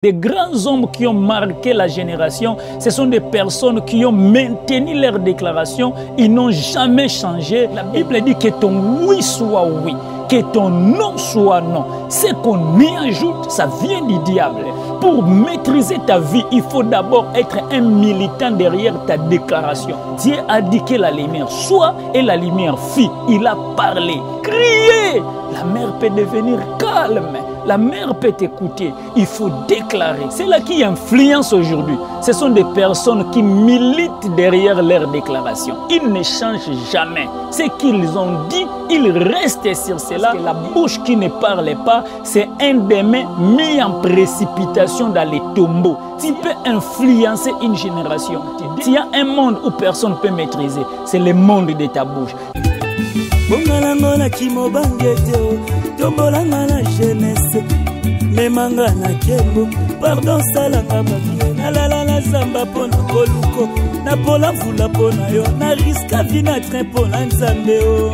Des grands hommes qui ont marqué la génération, ce sont des personnes qui ont maintenu leurs déclarations, ils n'ont jamais changé. La Bible dit que ton oui soit oui, que ton non soit non. Ce qu'on y ajoute, ça vient du diable. Pour maîtriser ta vie, il faut d'abord être un militant derrière ta déclaration. Dieu a dit que la lumière soit et la lumière fit. Il a parlé, crié. La mer peut devenir calme. La mer peut t'écouter, il faut déclarer. C'est là qui influence aujourd'hui. Ce sont des personnes qui militent derrière leurs déclarations. Ils ne changent jamais. Ce qu'ils ont dit, ils restent sur cela. La bouche qui ne parle pas, c'est un des mains mis en précipitation dans les tombeaux. Tu peux influencer une génération. S'il y a un monde où personne ne peut maîtriser, c'est le monde de ta bouche. Tombolanga na jeunesse memanga na kembo pardon salanga mabie nalala na zamba pona koluko na pola vula pona yo na risque vina train pona nzambe o.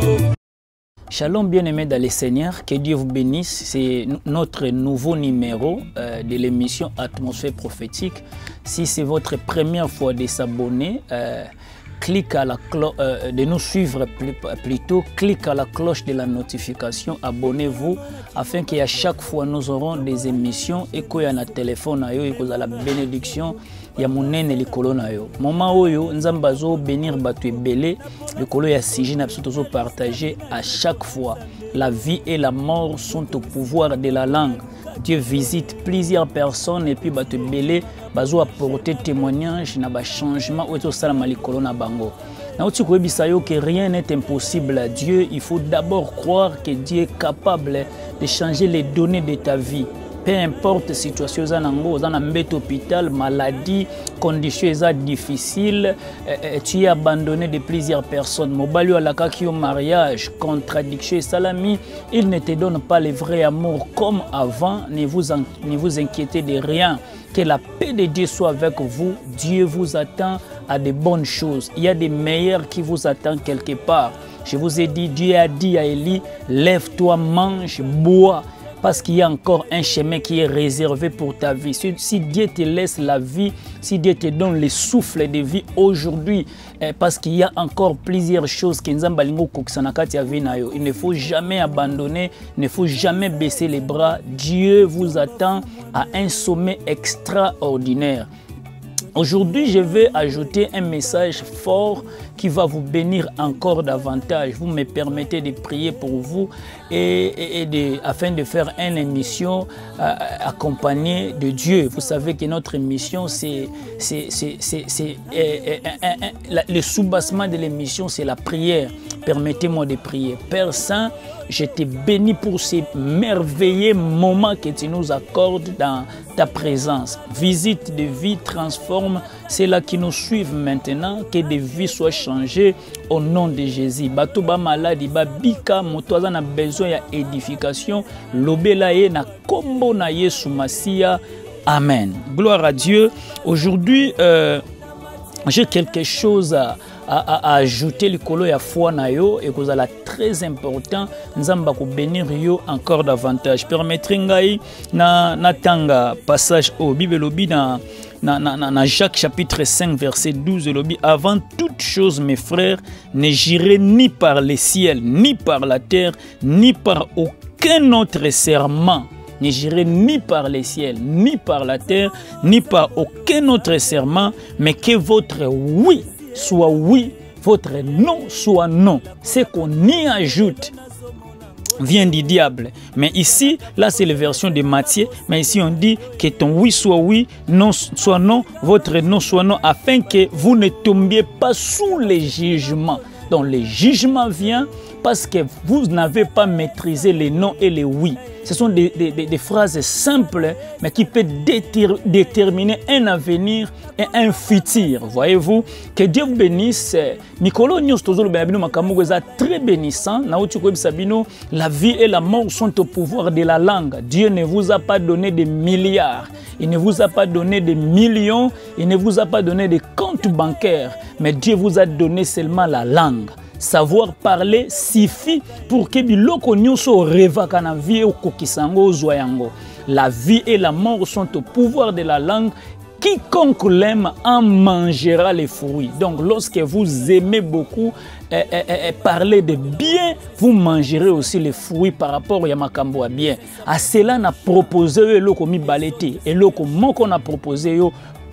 Shalom bien-aimés dans le Seigneur, que Dieu vous bénisse. C'est notre nouveau numéro de l'émission Atmosphère prophétique. Si c'est votre première fois de s'abonner, clique à la cloche, de nous suivre plutôt, clique à la cloche de la notification, abonnez-vous afin qu'à chaque fois nous aurons des émissions et qu'il y a un téléphone et que la bénédiction il y a mon nene les colonnes moment où nous avons bénir batu belé les colonnes ya siji n'a absolument partagé à chaque fois. La vie et la mort sont au pouvoir de la langue. Dieu visite plusieurs personnes et puis batu belé bazo apporter témoignage na ba changement ou to sala malikolo na bango. Na oti ko bisayo que rien n'est impossible à Dieu, il faut d'abord croire que Dieu est capable de changer les données de ta vie. Peu importe situation zanango, dans un hôpital, maladie, conditions difficiles, tu es abandonné de plusieurs personnes. Mobali alaka ki au mariage, contradiction salami, il ne te donne pas le vrai amour comme avant, ne vous inquiétez de rien. Que la paix de Dieu soit avec vous. Dieu vous attend à de bonnes choses. Il y a des meilleurs qui vous attendent quelque part. Je vous ai dit, Dieu a dit à Élie, lève-toi, mange, bois. Parce qu'il y a encore un chemin qui est réservé pour ta vie. Si Dieu te laisse la vie, si Dieu te donne le souffle de vie aujourd'hui, parce qu'il y a encore plusieurs choses qui nous il ne faut jamais abandonner, il ne faut jamais baisser les bras. Dieu vous attend à un sommet extraordinaire. Aujourd'hui, je vais ajouter un message fort qui va vous bénir encore davantage. Vous me permettez de prier pour vous afin de faire une émission accompagnée de Dieu. Vous savez que notre émission, le soubassement de l'émission, c'est la prière. Permettez-moi de prier. Père Saint, je te bénis pour ces merveilleux moments que tu nous accordes dans ta présence. Visite de vie, transforme ceux-là qui nous suivent maintenant, que des vies soient changées au nom de Jésus. Batuba maladi, babika, motoaza na besoin d'édification, lobela ye na kombo na Yesu Masia. Amen. Gloire à Dieu. Aujourd'hui, j'ai quelque chose à ajouter le colo ya foi na yo et que ça la très important nzamba ko bénir yo encore davantage. Permettez ngai na tanga passage au Bible lobi na Jacques chapitre 5 verset 12 lobi, avant toute chose mes frères, ne j'irai ni par les ciels, ni par la terre, ni par aucun autre serment. Ne j'irai ni par les ciels, ni par la terre, ni par aucun autre serment, mais que votre oui soit oui, votre non soit non. Ce qu'on y ajoute vient du diable. Mais ici, là c'est la version de Matthieu, mais ici on dit que ton oui soit oui, non soit non, votre non soit non, afin que vous ne tombiez pas sous les jugements. Donc le jugement vient parce que vous n'avez pas maîtrisé les non et les oui. Ce sont des phrases simples, mais qui peuvent déterminer un avenir et un futur. Voyez-vous, que Dieu vous bénisse. Mikolo Nyos Tozolo Béabino Makamogo est très bénissant. La vie et la mort sont au pouvoir de la langue. Dieu ne vous a pas donné des milliards. Il ne vous a pas donné des millions. Il ne vous a pas donné des comptes bancaires. Mais Dieu vous a donné seulement la langue. Savoir parler suffit pour que biloko nyonso reva kana vie okokisango zoyango. la vie et la mort sont au pouvoir de la langue. Quiconque l'aime en mangera les fruits. Donc, lorsque vous aimez beaucoup parler de bien, vous mangerez aussi les fruits par rapport à makambo à bien. À cela, on a proposé le komi balete et le qu'on a proposé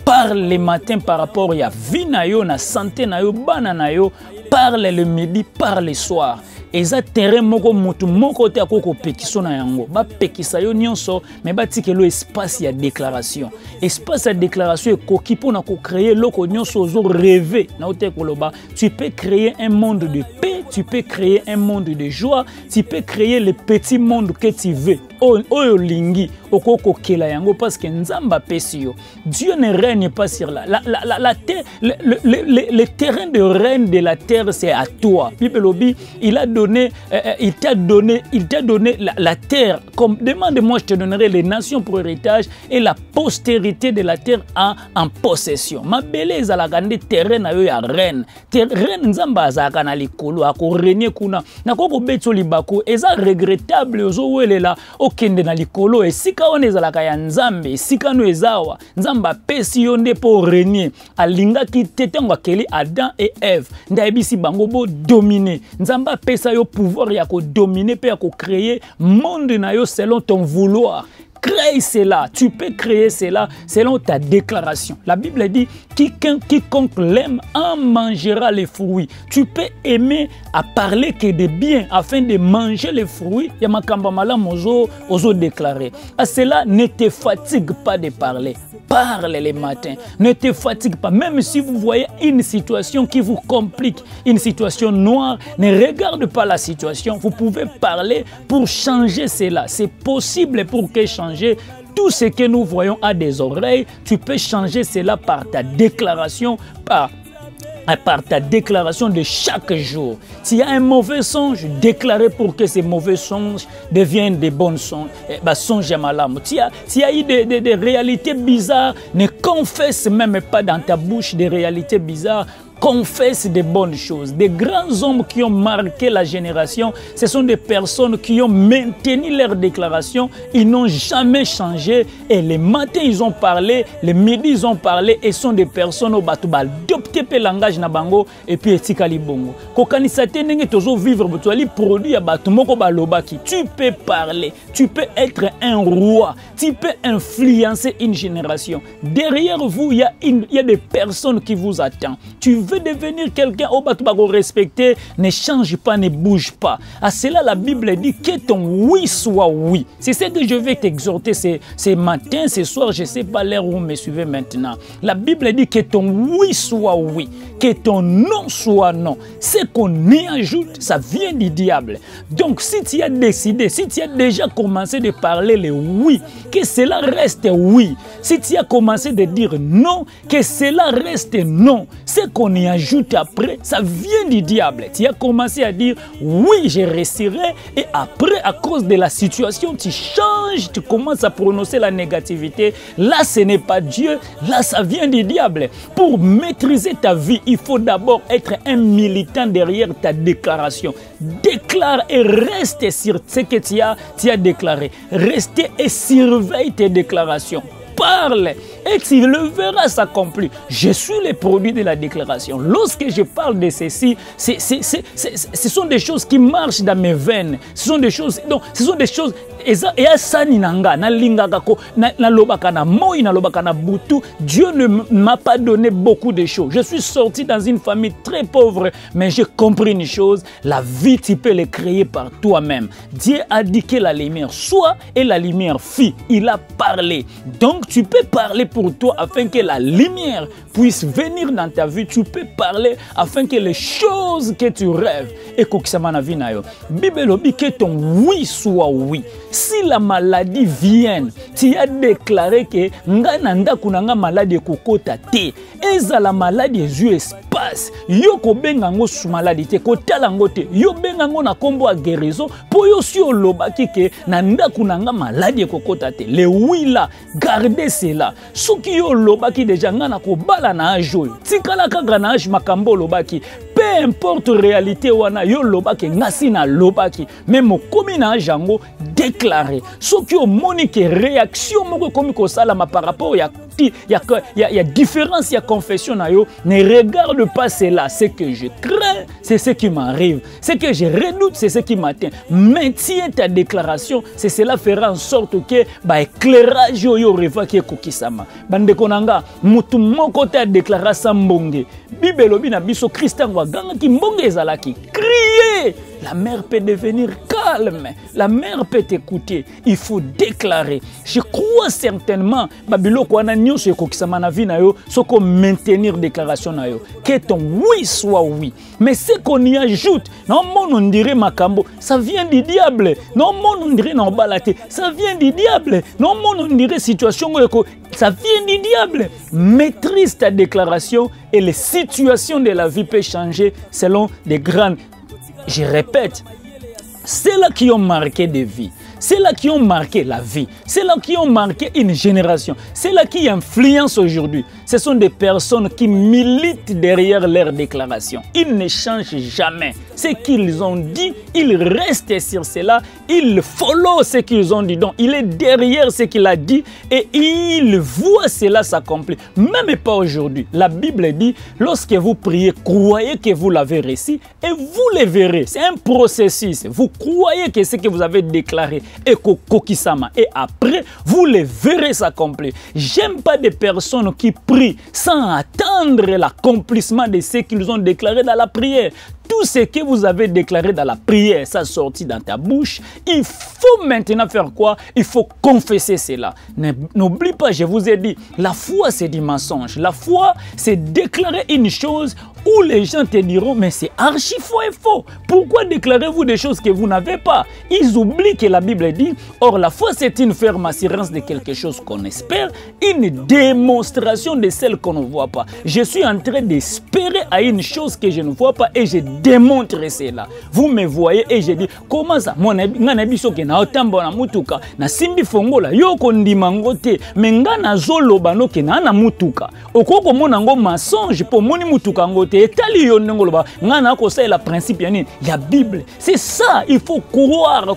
parle le matin par rapport à vie na yo, na santé na yo, bana na yo, parle le midi, parle le soir. Eza terrain moko mutu moko te akoko pekiso na yango ba pekisa yo nyonso mais ba tikelo espace ya déclaration ya déclaration ekoki pona ko créer loko nyonso ozo rêver na ote koloba tu peux créer un monde de paix, tu peux créer un monde de joie, tu peux créer le petit monde que tu veux oyo lingi okoko kela yango parce que nzamba pesi yo. Dieu ne règne pas sur la terre, le terrain de règne de la terre c'est à toi. Bibelobi il t'a donné la terre. Comme demande-moi, je te donnerai les nations pour héritage et la postérité de la terre en possession. Ma belle à la grande terrain na yo ya reine. Reine nzamba azaka na likolo ako régner kuna. Na koko beto libako eza regrettable ozo welela okende na likolo et sika on ezalaka ya nzambe sika no ezawa nzamba pesi yo nde pour régner alinga ki tetengo akeli Adam et Ève ndayebisi bango bo dominer nzamba pesa yo pouvoir ya ko dominer pe ya ko créer monde na yo selon ton vouloir. Crée cela, tu peux créer cela selon ta déclaration. La Bible dit quiconque l'aime en mangera les fruits. Tu peux aimer à parler que de bien afin de manger les fruits. Yamakamba malam ozo déclarer. À cela, ne te fatigue pas de parler. Parle les matins. Ne te fatigue pas. Même si vous voyez une situation qui vous complique, une situation noire, ne regarde pas la situation. Vous pouvez parler pour changer cela. C'est possible pour que changer. Tout ce que nous voyons à des oreilles, tu peux changer cela par ta déclaration, par ta déclaration de chaque jour. S'il y a un mauvais songe, déclarez pour que ces mauvais songes deviennent des bons songes. Songe à malam. S'il y a eu des réalités bizarres, ne confesse même pas dans ta bouche des réalités bizarres. Confesse des bonnes choses. Des grands hommes qui ont marqué la génération, ce sont des personnes qui ont maintenu leur déclaration, ils n'ont jamais changé et les matins ils ont parlé, les midis ils ont parlé et sont des personnes au batubal adopté le langage na bango et puis etikali bongo. Kokanisa te ndenge tozo vivre botwali produit ya batu moko balobaki. Tu peux parler, tu peux être un roi, tu peux influencer une génération. Derrière vous, il y a des personnes qui vous attendent. Tu veux devenir quelqu'un au batu bago respecter, ne change pas, ne bouge pas. À cela la Bible dit que ton oui soit oui. C'est ce que je vais t'exhorter ces matins, ce soir, je ne sais pas l'heure où vous me suivez maintenant. La Bible dit que ton oui soit oui, que ton non soit non. Ce qu'on y ajoute, ça vient du diable. Donc si tu as décidé, si tu as déjà commencé de parler le oui, que cela reste oui. Si tu as commencé de dire non, que cela reste non. Ce qu'on y ajoute après, ça vient du diable. Tu as commencé à dire oui, je réussirai et après, à cause de la situation, tu changes, tu commences à prononcer la négativité. Là, ce n'est pas Dieu, là, ça vient du diable. Pour maîtriser ta vie, il faut d'abord être un militant derrière ta déclaration. Déclare et reste sur ce que tu as déclaré. Reste et surveille tes déclarations. Parle et tu le verras s'accomplir. Je suis le produit de la déclaration. Lorsque je parle de ceci, ce sont des choses qui marchent dans mes veines. Ce sont des choses, donc, ce sont des choses. Dieu ne m'a pas donné beaucoup de choses. Je suis sorti dans une famille très pauvre, mais j'ai compris une chose, la vie tu peux le créer par toi-même. Dieu a dit que la lumière soit et la lumière fit. Il a parlé. Donc tu peux parler pour toi afin que la lumière puisse venir dans ta vie. Tu peux parler afin que les choses que tu rêves et que Bible dit que ton oui soit oui. Si la maladie vient, tu as déclaré que ngananda kunanga maladie kokota te. Eza la maladie des espace. Yo ko bengango sous maladie te kotalango te. Yo bengango na kombo a guérison pour yo si olobaki ke nanda kunanga maladie kokota te. Le oui là, gardez cela. Soki yo olobaki déjà ngana ko bala na ajo. Tikala kaka na ajo makambo olobaki. importe réalité wana yo lobaki ngasi na lobaki même okomi na jango déclarer soki omoni ke réaction moko komi ko salama par rapport ya différence ya confession na yo, ne regarde pas cela, ce que je crains c'est ce qui m'arrive, ce que je redoute c'est ce qui m'atteint. Maintiens ta déclaration, c'est cela fera en sorte que ba éclairage yo reva ki kokisama. Bande konanga mutu moko ta déclara sambonge Bible lobi na biso Christian wa ganga ki mbonge ezalaki crier. La mer peut devenir calme, la mer peut t'écouter. Il faut déclarer. Je crois certainement babilo ko na nyonso ekokisama na vie na yo soko maintenir déclaration na yo que ton oui soit oui. Mais ce qu'on y ajoute, non on dirait makambo, ça vient du diable. Non on dirait non balate, ça vient du diable. Non on dirait situation ça vient du diable. Maîtrise ta déclaration et les situations de la vie peuvent changer selon des grandes. Je répète, c'est là qui ont marqué des vies. C'est là qui ont marqué la vie. C'est là qui ont marqué une génération. C'est là qui influencent aujourd'hui. Ce sont des personnes qui militent derrière leurs déclarations. Ils ne changent jamais. Ce qu'ils ont dit, ils restent sur cela. Ils follow ce qu'ils ont dit. Donc, il est derrière ce qu'il a dit et il voit cela s'accomplir. Même pas aujourd'hui. La Bible dit, lorsque vous priez, croyez que vous l'avez reçu et vous le verrez. C'est un processus. Vous croyez que ce que vous avez déclaré et kokisama et après vous les verrez s'accomplir. J'aime pas des personnes qui prient sans attendre l'accomplissement de ce qu'ils ont déclaré dans la prière. Tout ce que vous avez déclaré dans la prière, ça sortit dans ta bouche. Il faut maintenant faire quoi? Il faut confesser cela. N'oublie pas, je vous ai dit, la foi c'est du mensonge. La foi c'est déclarer une chose où les gens te diront mais c'est archi faux et faux. Pourquoi déclarez-vous des choses que vous n'avez pas? Ils oublient que la Bible dit, or la foi c'est une ferme assurance de quelque chose qu'on espère, une démonstration de celle qu'on ne voit pas. Je suis en train d'espérer à une chose que je ne vois pas et je démontre cela. Vous me voyez et je dis comment ça? Mon nabiso ke na otambo na mutuka na simbi fongola yo kondima ngote menga na zoloba no ke na mutuka okoko mona ngo mensonge po moni mutuka ngote etali yo ngoloba ngana ko ça la principe yani ya Bible. C'est ça, il faut croire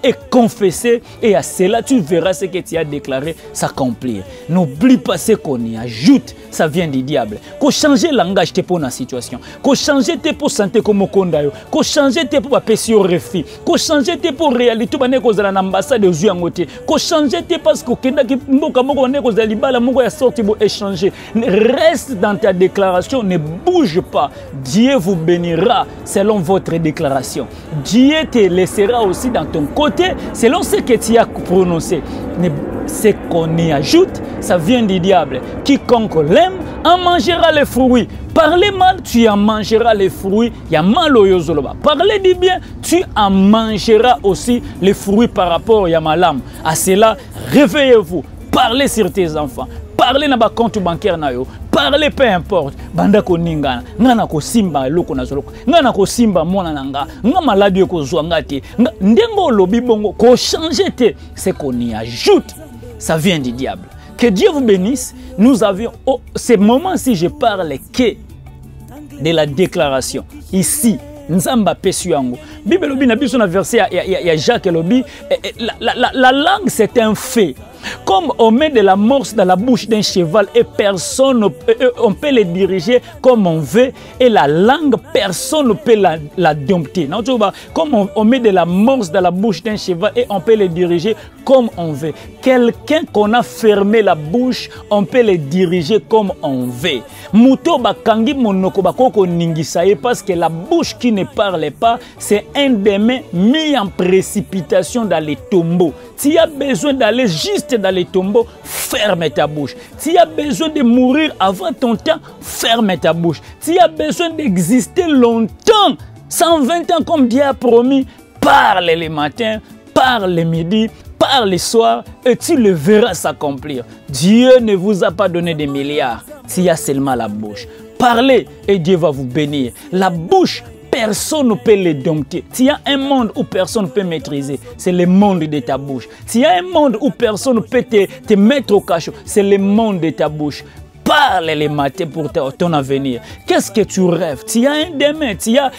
et confesser et à cela tu verras ce que tu as déclaré s'accomplir. N'oublie pas ce qu'on y ajoute, ça vient du diable. Ko changer langage te pour la situation. Ko changer te pour santé comme kondayo, ko changer te pour apesio refi, ko changer te pour réalité bane ko zala na ambassade de Zuangote, ko changer te parce que kenda ki mboka moko ne ko zala libala moko ya sorti pour échanger. Reste dans ta déclaration, ne bouge pas. Dieu vous bénira selon votre déclaration. Dieu te laissera aussi dans ton côté selon ce que tu as prononcé. Ce qu'on y ajoute, ça vient du diable. Quiconque l'aime en mangera les fruits. Parlez mal, tu en mangeras les fruits. Il y a mal au yozoloba. Parlez du bien, tu en mangeras aussi les fruits par rapport à ma lame. À cela, réveillez-vous. Parlez sur tes enfants. Parlez dans votre compte bancaire. Parlez peu importe. Banda ko ningana. Ngana ko simba loko na zoloko. Ngana ko simba mona nanga. Nga maladi ko zwangati. Ndengo lobi bongo ko changer te. C'est qu'on y ajoute. Ça vient du diable. Que Dieu vous bénisse. Nous avions ces moments-ci, je parle que de la déclaration. Ici, Nzamba Pesuango. Bible lobi na biso na verset ya Jacques lobi. La langue c'est un fait. Comme on met de la morse dans la bouche d'un cheval et personne, on peut les diriger comme on veut et la langue, personne ne peut la dompter. Comme on met de la morse dans la bouche d'un cheval et on peut les diriger comme on veut. Quelqu'un qu'on a fermé la bouche, on peut les diriger comme on veut. Muto bakangi monoko bakoko ningisaye parce que la bouche qui ne parle pas, c'est un des mains mis en précipitation dans les tombeaux. Tu as besoin d'aller juste dans les tombeaux, ferme ta bouche. Tu as besoin de mourir avant ton temps, ferme ta bouche. Tu as besoin d'exister longtemps, 120 ans comme Dieu a promis, parle le matin, parle le midi, parle le soir et tu le verras s'accomplir. Dieu ne vous a pas donné des milliards, tu as seulement la bouche. Parlez et Dieu va vous bénir. La bouche, personne ne peut les dompter. S'il y a un monde où personne ne peut maîtriser, c'est le monde de ta bouche. S'il y a un monde où personne ne peut te mettre au cachot, c'est le monde de ta bouche. parle les matins pour ton avenir. Qu'est-ce que tu rêves? Tu as un demain, tu as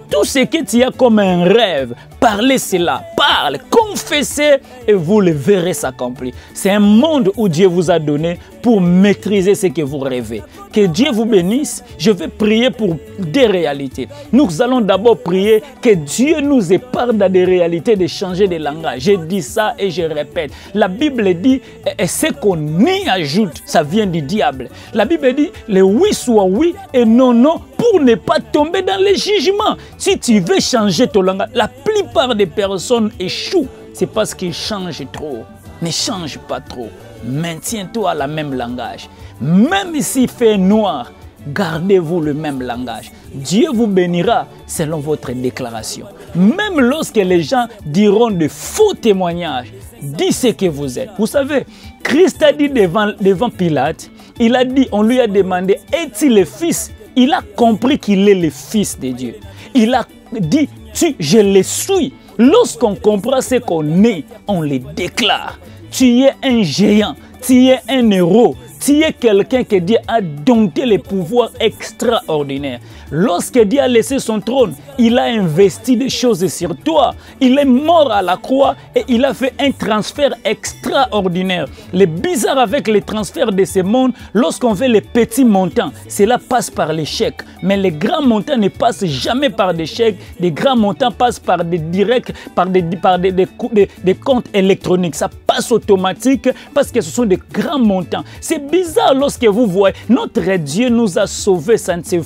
tout ce que tu as comme un rêve. Parlez cela, parle, confessez et vous le verrez s'accomplir. C'est un monde où Dieu vous a donné pour maîtriser ce que vous rêvez. Que Dieu vous bénisse. Je vais prier pour des réalités. Nous allons d'abord prier que Dieu nous épargne dans des réalités de changer de langage. Je dis ça et je répète. La Bible dit, et ce qu'on y ajoute, ça vient du diable. La Bible dit, le oui soit oui et non non, pour ne pas tomber dans les jugements. Si tu veux changer ton langage, la plupart des personnes échouent. C'est parce qu'ils changent trop. Ne change pas trop. Maintiens-toi à la même langage. Même s'il fait noir, gardez-vous le même langage. Dieu vous bénira selon votre déclaration. Même lorsque les gens diront de faux témoignages, dites ce que vous êtes. Vous savez, Christ a dit devant Pilate, il a dit, on lui a demandé, est-il le fils? Il a compris qu'il est le fils de Dieu. Il a dit, je le suis. Lorsqu'on comprend ce qu'on est, on le déclare. Tu es un géant, tu es un héros, tu es quelqu'un que Dieu a dompté les pouvoirs extraordinaires. Lorsque Dieu a laissé son trône, il a investi des choses sur toi. Il est mort à la croix et il a fait un transfert extraordinaire. Le bizarre avec les transferts de ce monde, lorsqu'on fait les petits montants, cela passe par l'échec. Mais les grands montants ne passent jamais par des chèques. Les grands montants passent par des directs, par des comptes électroniques. Ça passe automatique parce que ce sont des grands montants. C'est bizarre lorsque vous voyez, notre Dieu nous a sauvés, ça ne se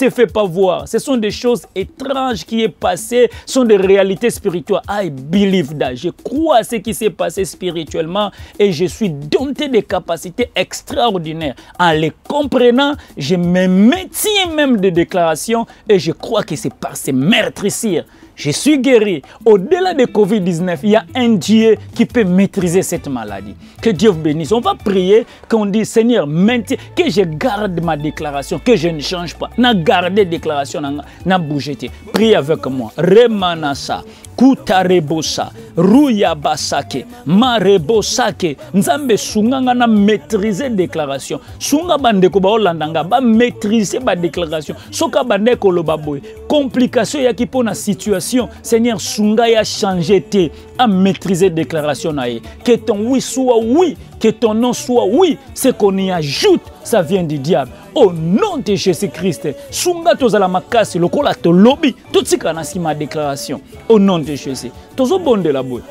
fait pas voir. Ce sont des choses étranges qui est passé, sont des réalités spirituelles. I believe that. Je crois à ce qui s'est passé spirituellement et je suis dompté de capacités extraordinaires. En les comprenant, je me maintiens même des déclarations et je crois que c'est par ces meurtrissures. Je suis guéri. Au-delà de Covid-19, il y a un Dieu qui peut maîtriser cette maladie. Que Dieu vous bénisse. On va prier, qu'on dise, Seigneur, maintiens, que je garde ma déclaration, que je ne change pas. Na garder déclaration, na bouger. Priez avec moi. Remanasa. Kutarebosa, Ruyabasake, Marebosake, Nzambe Sunganga na maîtriser déclaration. Sunga bandeko ba Holandanga ba maîtriser ba déclaration. Soka bandeko lobaboy. Complication ya ki pona situation. Seigneur Sunga ya changer te à maîtriser déclaration nae. Que ton oui soit oui, que ton non soit oui. Ce qu'on y ajoute, ça vient du diable. Au nom de Jésus-Christ, Sunga tozala makasi lokola to lobby, tout ce qu'on a ma déclaration. Au nom de Jésus. Tozo bonde la boy.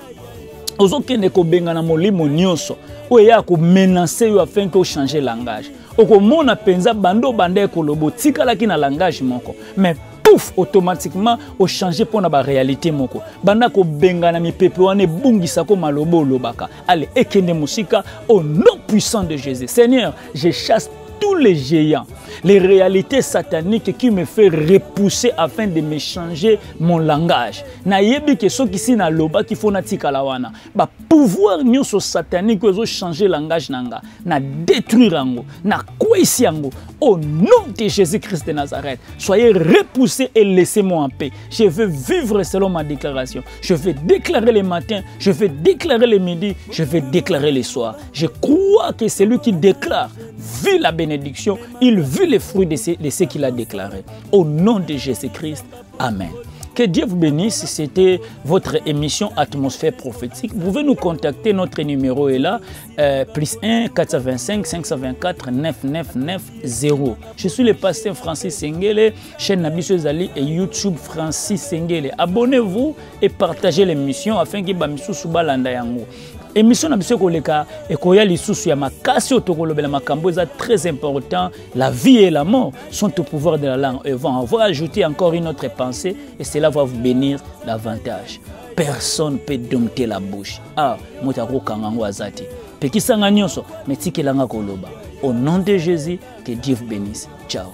Ozo kende ko benga na molimo nyonso. Oya ko menacer yo afin que changer langage. Oko mona penza bando bande ko lobo tikala ki na langage moko. Mais pouf, automatiquement au changer pour la réalité moko. Banda ko benga na mi pepe wane bungisa ko malobo lobaka. Allez, ekende musika au nom puissant de Jésus. Seigneur, je chasse tous les géants, les réalités sataniques qui me font repousser afin de me changer mon langage. Na yebi que ceux qui sont na loba qui font na tikalawana, ba pouvoir nyonso satanique qui changer langage nanga, na détruire ango, na kwesi ango. Au nom de Jésus-Christ de Nazareth, soyez repoussés et laissez-moi en paix. Je veux vivre selon ma déclaration. Je vais déclarer les matins, je vais déclarer les midis, je vais déclarer les soirs. Je crois que celui qui déclare vu la bénédiction, il vit les fruits de ce qu'il a déclaré. Au nom de Jésus-Christ, Amen. Que Dieu vous bénisse. C'était votre émission Atmosphère prophétique. Vous pouvez nous contacter. Notre numéro est là. Plus 1 425 524 9990. Je suis le pasteur Francis Sengele. Chaîne Nabiso Zali et YouTube Francis Sengele. Abonnez-vous et partagez l'émission afin que Bamisu Subalanda Yango. Émission na biso koleka ekoya lisusu ya makasi otokolobela makambo eza très important. La vie et la mort sont au pouvoir de la langue. Et on va ajouter encore une autre pensée et cela va vous bénir davantage. Personne ne peut dompter la bouche. Ah, motako kangango azati. Pekisanga nyonso metikelanga koloba. Au nom de Jésus, que Dieu vous bénisse. Ciao.